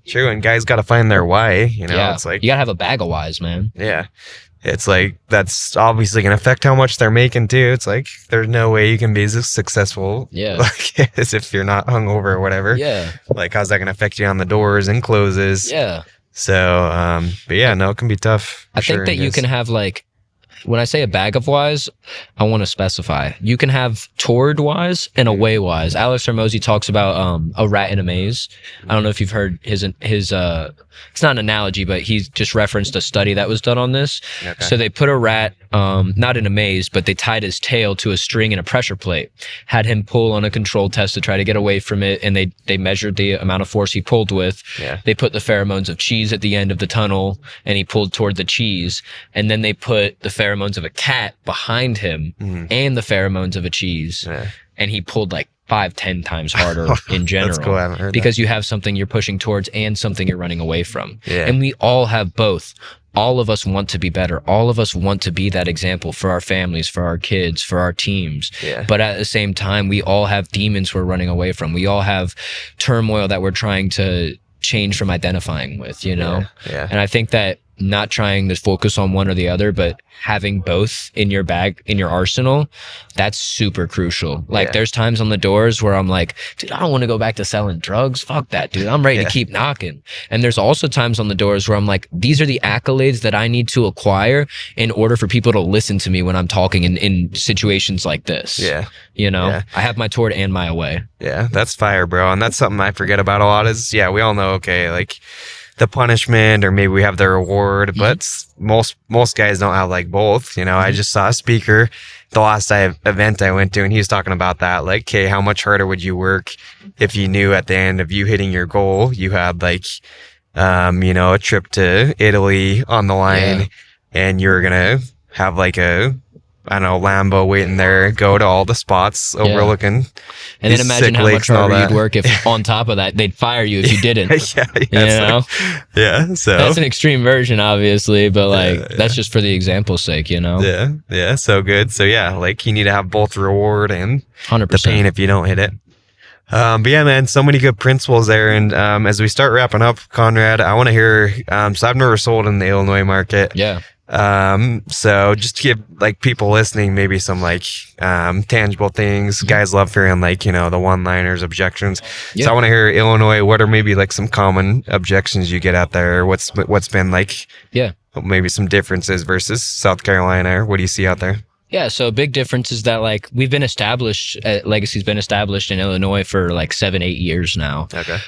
True. And guys got to find their why, it's like, you got to have a bag of whys, man. Yeah. It's like, that's obviously going to affect how much they're making too. It's like, there's no way you can be as successful like, as if you're not hungover or whatever. Yeah. Like, how's that going to affect you on the doors and closes? Yeah. So, but yeah, no, it can be tough. I think that you can have like, when I say a bag of whys, I want to specify. You can have toward whys and away whys. Alex Hormozy talks about a rat in a maze. I don't know if you've heard his it's not an analogy, but he just referenced a study that was done on this. Okay. So they put a rat, not in a maze, but they tied his tail to a string and a pressure plate, had him pull on a control test to try to get away from it, and they measured the amount of force he pulled with. Yeah. They put the pheromones of cheese at the end of the tunnel, and he pulled toward the cheese, and then they put the pheromones of a cat behind him and the pheromones of a cheese, and he pulled like 5-10 times harder in general. That's cool. I haven't heard because that. You have something you're pushing towards and something you're running away from. Yeah. And we all have both. All of us want to be better. All of us want to be that example for our families, for our kids, for our teams. Yeah. But at the same time, we all have demons we're running away from. We all have turmoil that we're trying to change from identifying with, Yeah. And I think that not trying to focus on one or the other, but having both in your bag, in your arsenal, that's super crucial. Like there's times on the doors where I'm like, dude, I don't want to go back to selling drugs. Fuck that, dude. I'm ready to keep knocking. And there's also times on the doors where I'm like, these are the accolades that I need to acquire in order for people to listen to me when I'm talking in situations like this. Yeah. I have my toward and my away. Yeah. That's fire, bro. And that's something I forget about a lot is, we all know, okay, like, the punishment or maybe we have the reward, but most guys don't have like both. I just saw a speaker the last event I went to, and he was talking about that, like, okay, how much harder would you work if you knew at the end of you hitting your goal you had like a trip to Italy on the line, and you're gonna have like a Lambo waiting there, go to all the spots overlooking. And then imagine how much harder you'd work if on top of that, they'd fire you if you didn't. So that's an extreme version, obviously, but like, that's just for the example's sake, Yeah. So good. So like you need to have both reward and 100%. the pain if you don't hit it. But yeah, man, so many good principles there. And as we start wrapping up, Conrad, I want to hear. So I've never sold in the Illinois market. Yeah. So just to give like people listening maybe some like tangible things. Guys love hearing like the one-liners, objections. Yeah. So I want to hear Illinois. What are maybe like some common objections you get out there? What's been like? Yeah. Maybe some differences versus South Carolina. Or what do you see out there? Yeah, so a big difference is that like we've been established, Legacy's been established in Illinois for like 7-8 years now. Okay.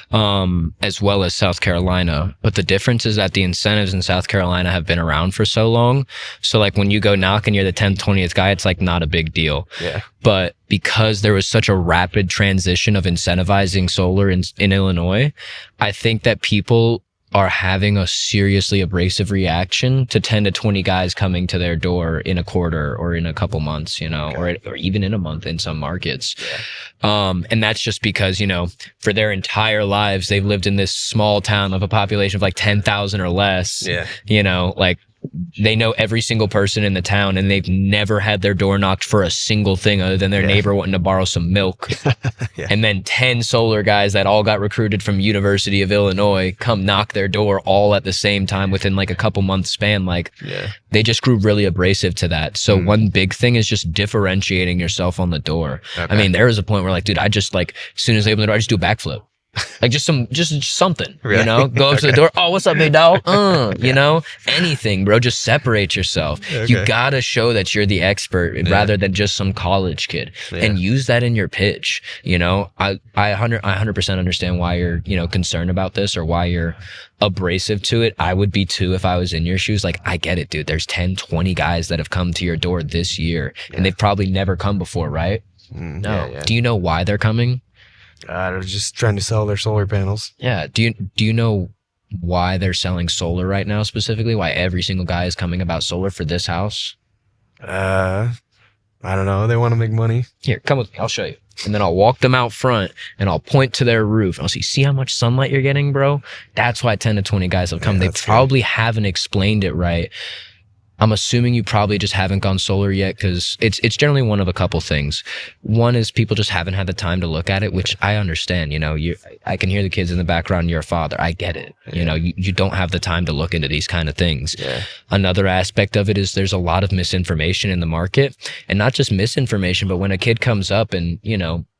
As well as South Carolina. But the difference is that the incentives in South Carolina have been around for so long. So like when you go knock and you're the 10th, 20th guy, it's like not a big deal. Yeah. But because there was such a rapid transition of incentivizing solar in Illinois, I think that people are having a seriously abrasive reaction to 10 to 20 guys coming to their door in a quarter or in a couple months, or even in a month in some markets. Yeah. And that's just because, for their entire lives, they've lived in this small town of a population of like 10,000 or less. Yeah. Like they know every single person in the town and they've never had their door knocked for a single thing other than their neighbor wanting to borrow some milk. Yeah. And then 10 solar guys that all got recruited from University of Illinois come knock their door all at the same time within like a couple months span. Like they just grew really abrasive to that. So one big thing is just differentiating yourself on the door. Okay. I mean, there was a point where like, dude, I just like, as soon as they open the door, I just do a backflip. Like just something, really? Go up to the door. Oh, what's up, big dog? Anything, bro. Just separate yourself. Okay. You gotta show that you're the expert rather than just some college kid, and use that in your pitch. I 100% understand why you're concerned about this or why you're abrasive to it. I would be too if I was in your shoes. Like I get it, dude. There's 10, 20 guys that have come to your door this year, and they've probably never come before, right? No. Do you know why they're coming? They're just trying to sell their solar panels. Yeah. Do you know why they're selling solar right now specifically? Why every single guy is coming about solar for this house? I don't know. They want to make money. Here, come with me. I'll show you. And then I'll walk them out front and I'll point to their roof. And I'll see how much sunlight you're getting, bro? That's why 10 to 20 guys have come. They probably haven't explained it right. I'm assuming you probably just haven't gone solar yet because it's generally one of a couple things. One is people just haven't had the time to look at it, which I understand. I can hear the kids in the background. You're a father. I get it. You don't have the time to look into these kind of things. Yeah. Another aspect of it is there's a lot of misinformation in the market, and not just misinformation, but when a kid comes up and,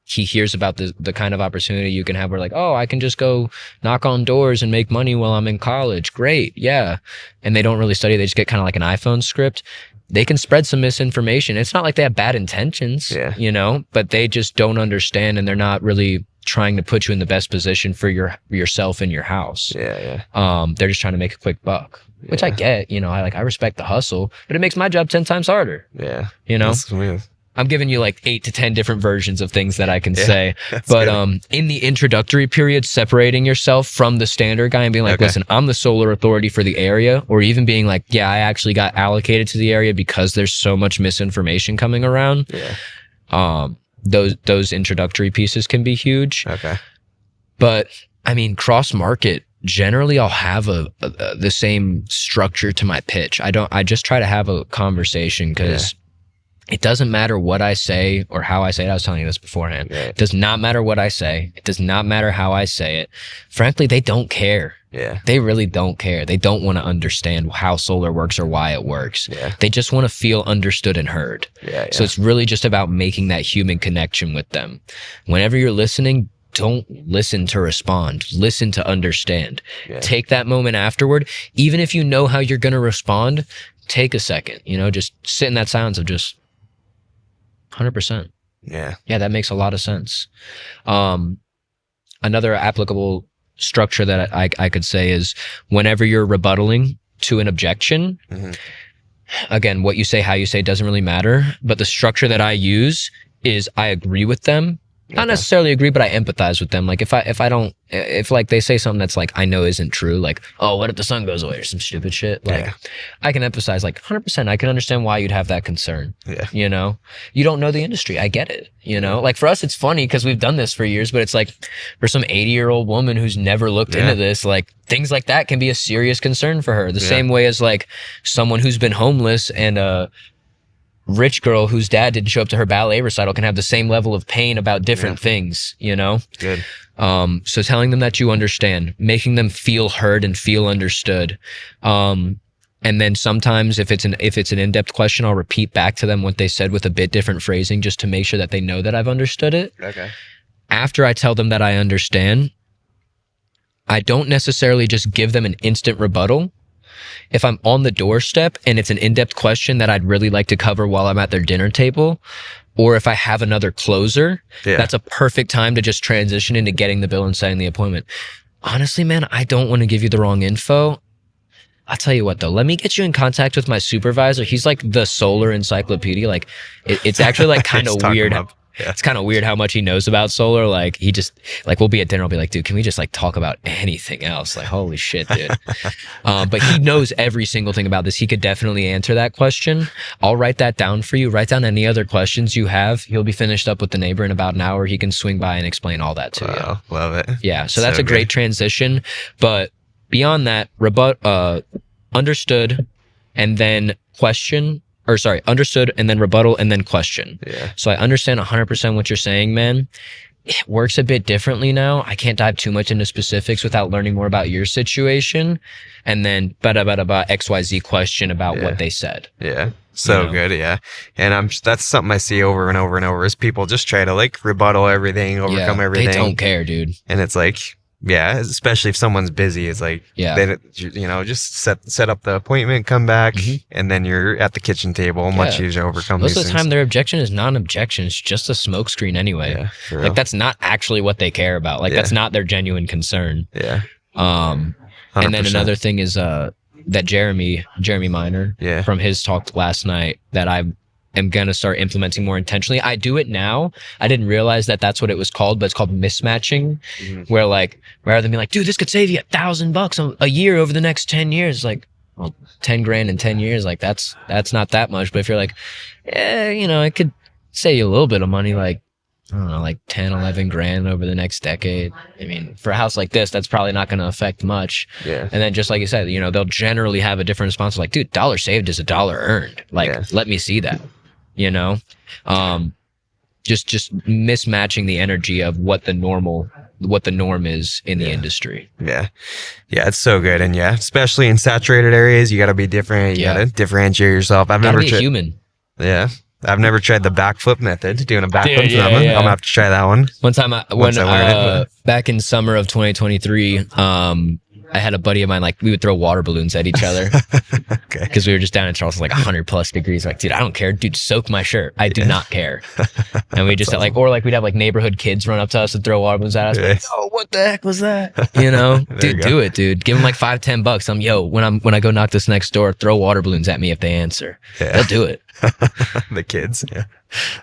he hears about the kind of opportunity you can have where like, oh, I can just go knock on doors and make money while I'm in college. Great. Yeah. And they don't really study. They just get kind of like an iPhone script. They can spread some misinformation. It's not like they have bad intentions, but they just don't understand, and they're not really trying to put you in the best position for yourself and your house. Yeah. They're just trying to make a quick buck, which I get, I respect the hustle, but it makes my job 10 times harder. Yeah. That's weird. I'm giving you like 8 to 10 different versions of things that I can say. But in the introductory period, separating yourself from the standard guy and being like, listen, I'm the solar authority for the area, or even being like, yeah, I actually got allocated to the area because there's so much misinformation coming around. Yeah. Those introductory pieces can be huge. Okay. But I mean, cross market, generally I'll have the same structure to my pitch. I just try to have a conversation because it doesn't matter what I say or how I say it. I was telling you this beforehand. Right. It does not matter what I say. It does not matter how I say it. Frankly, they don't care. Yeah. They really don't care. They don't want to understand how solar works or why it works. Yeah. They just want to feel understood and heard. Yeah. So it's really just about making that human connection with them. Whenever you're listening, don't listen to respond. Listen to understand. Yeah. Take that moment afterward. Even if you know how you're going to respond, take a second. Just sit in that silence of just 100%. Yeah. Yeah, that makes a lot of sense. Another applicable structure that I could say is whenever you're rebuttaling to an objection, again, what you say, how you say doesn't really matter, but the structure that I use is I agree with them. Not necessarily agree, but I empathize with them. Like if like they say something that's like I know isn't true, like, oh, what if the sun goes away or some stupid shit? Like I can emphasize like 100%. I can understand why you'd have that concern. Yeah. You don't know the industry. I get it. Like for us, it's funny because we've done this for years, but it's like for some 80-year-old woman who's never looked into this, like things like that can be a serious concern for her. The same way as like someone who's been homeless and rich girl whose dad didn't show up to her ballet recital can have the same level of pain about different things, you know? Good. So telling them that you understand, making them feel heard and feel understood. And then sometimes if it's an in-depth question, I'll repeat back to them what they said with a bit different phrasing just to make sure that they know that I've understood it. Okay. After I tell them that I understand, I don't necessarily just give them an instant rebuttal. If I'm on the doorstep and it's an in-depth question that I'd really like to cover while I'm at their dinner table, or if I have another closer, that's a perfect time to just transition into getting the bill and setting the appointment. Honestly, man, I don't want to give you the wrong info. I'll tell you what though, let me get you in contact with my supervisor. He's like the solar encyclopedia. Like it's actually like kind of weird. It's kind of weird how much he knows about solar. Like he just like, we'll be at dinner. I'll be like, dude, can we just like talk about anything else? Like, holy shit, dude. But he knows every single thing about this. He could definitely answer that question. I'll write that down for you. Write down any other questions you have. He'll be finished up with the neighbor in about an hour. He can swing by and explain all that to you. Love it. Yeah. So that's a great transition. But beyond that, understood and then question, or sorry, understood and then rebuttal and then question. Yeah. So I understand 100% what you're saying, man. It works a bit differently now. I can't dive too much into specifics without learning more about your situation. And then XYZ question about what they said. Yeah. So good. Yeah. And that's something I see over and over and over is people just try to like rebuttal everything, overcome everything. They don't care, dude. And it's like, yeah, especially if someone's busy, it's like, then, you know, just set up the appointment, come back, and then you're at the kitchen table. Much easier to overcome these things. Most of the time, their objection is not an objection. It's just a smokescreen anyway. Yeah, like, that's not actually what they care about. Like, that's not their genuine concern. Yeah. 100%. And then another thing is that Jeremy Minor, from his talk last night that I'm going to start implementing more intentionally. I do it now. I didn't realize that that's what it was called, but it's called mismatching, where like, rather than being like, dude, this could save you $1,000 a year over the next 10 years, like, well, 10 grand in 10 years, like that's not that much. But if you're like, you know, it could save you a little bit of money, like, I don't know, like 10, 11 grand over the next decade. I mean, for a house like this, that's probably not going to affect much. Yeah. And then just like you said, you know, they'll generally have a different response. Like, dude, $1 saved is $1 earned. Like, let me see that. You know, just mismatching the energy of what the norm is in the industry. Yeah. Yeah. It's so good. And especially in saturated areas, you got to be different. You got to differentiate yourself. I've never tried. Human. Yeah. I've never tried the backflip method, doing a backflip. I'm going to have to try that one. One time back in summer of 2023, I had a buddy of mine, like, we would throw water balloons at each other. Okay. Because we were just down in Charleston, like 100 plus degrees. Like, dude, I don't care. Dude, soak my shirt. I do not care. And we just had, like, or like we'd have like neighborhood kids run up to us and throw water balloons at us. Like, oh, what the heck was that? You know, dude, do it, dude. Give them like $5-10. When I go knock this next door, throw water balloons at me if they answer. Yeah. They'll do it. The kids. Yeah.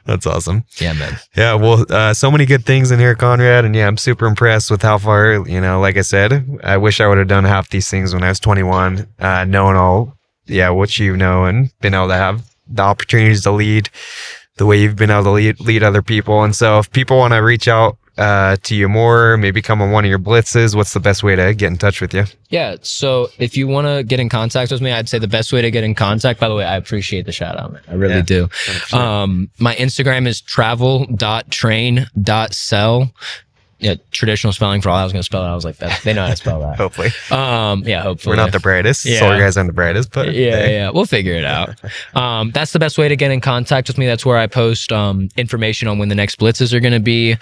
That's awesome. Yeah, man. Yeah. Well, so many good things in here, Conrad. And I'm super impressed with how far, you know, like I said, I wish I would have done half these things when I was 21, knowing all, what you know, and been able to have the opportunities to lead the way you've been able to lead other people. And so if people want to reach out to you more, maybe come on one of your blitzes, what's the best way to get in touch with you? Yeah. So if you want to get in contact with me, I'd say the best way to get in contact, by the way, I appreciate the shout out, man. I really do. 100%. My Instagram is travel.train.sell. Yeah, traditional spelling for all I was going to spell it. I was like, they know how to spell that. Hopefully. Hopefully. We're not the brightest. Yeah. Solar guys aren't the brightest, but yeah, we'll figure it out. That's the best way to get in contact with me. That's where I post information on when the next blitzes are going to be,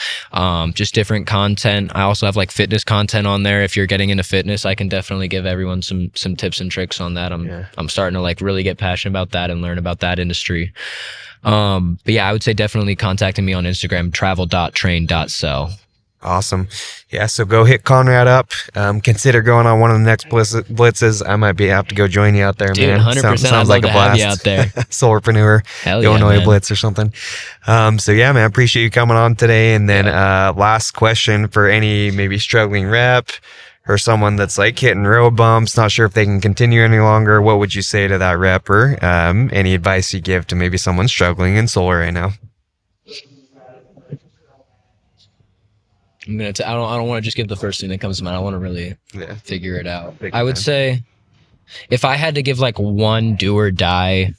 just different content. I also have like fitness content on there. If you're getting into fitness, I can definitely give everyone some tips and tricks on that. I'm starting to like really get passionate about that and learn about that industry. But I would say definitely contacting me on Instagram, travel.train.sell. Awesome. Yeah, so go hit Conrad up. Consider going on one of the next blitzes. I might have to go join you out there, dude, man. 100%. Sounds like a blast. Have you out there. Solarpreneur, Illinois Blitz or something. So man, appreciate you coming on today. And then last question for any maybe struggling rep or someone that's like hitting road bumps, not sure if they can continue any longer. What would you say to that rep, or any advice you give to maybe someone struggling in solar right now? I don't want to just give the first thing that comes to mind. I want to really figure it out. I would say if I had to give like one do or die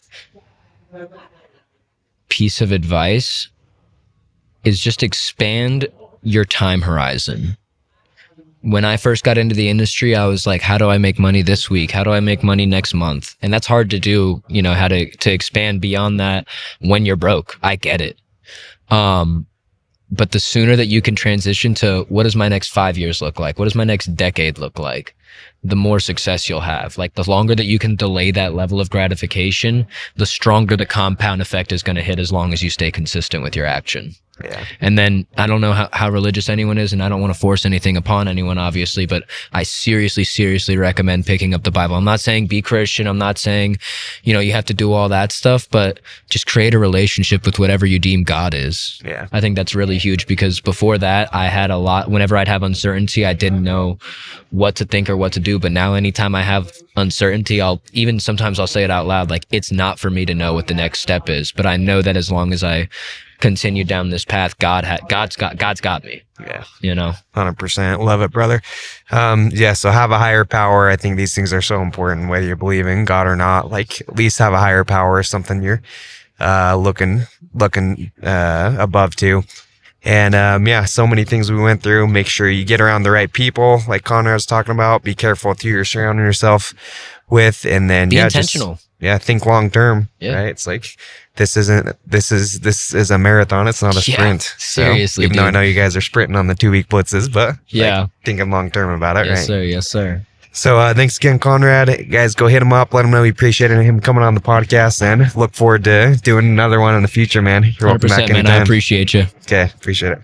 piece of advice is just expand your time horizon. When I first got into the industry, I was like, how do I make money this week? How do I make money next month? And that's hard to do, you know, how to expand beyond that when you're broke. I get it. But the sooner that you can transition to what does my next 5 years look like? What does my next decade look like? The more success you'll have. Like the longer that you can delay that level of gratification, the stronger the compound effect is going to hit as long as you stay consistent with your action. Yeah. And then I don't know how religious anyone is, and I don't want to force anything upon anyone, obviously, but I seriously recommend picking up the Bible. I'm not saying be Christian. I'm not saying, you know, you have to do all that stuff, but just create a relationship with whatever you deem God is. Yeah. I think that's really huge, because before that, I had a lot, whenever I'd have uncertainty, I didn't know what to think or what to do. But now anytime I have uncertainty, sometimes I'll say it out loud, like, it's not for me to know what the next step is, but I know that as long as I continue down this path, God's got me. Yeah. You know, 100%. Love it, brother. Yeah. So have a higher power. I think these things are so important, whether you believe in God or not. Like, at least have a higher power, something you're looking above to. And yeah, so many things we went through. Make sure you get around the right people, like Conrad was talking about. Be careful with who you're surrounding yourself with, and then be intentional. Think long term. Yeah. Right? It's like this is a marathon. It's not a sprint. Seriously, even though I know you guys are sprinting on the 2-week blitzes, but yeah, like, thinking long term about it. Yes, right? sir. Yes, sir. So thanks again, Conrad. Guys, go hit him up. Let him know we appreciated him coming on the podcast, and look forward to doing another one in the future, man. You're welcome back 100%, man. I anytime. appreciate you. Okay, appreciate it.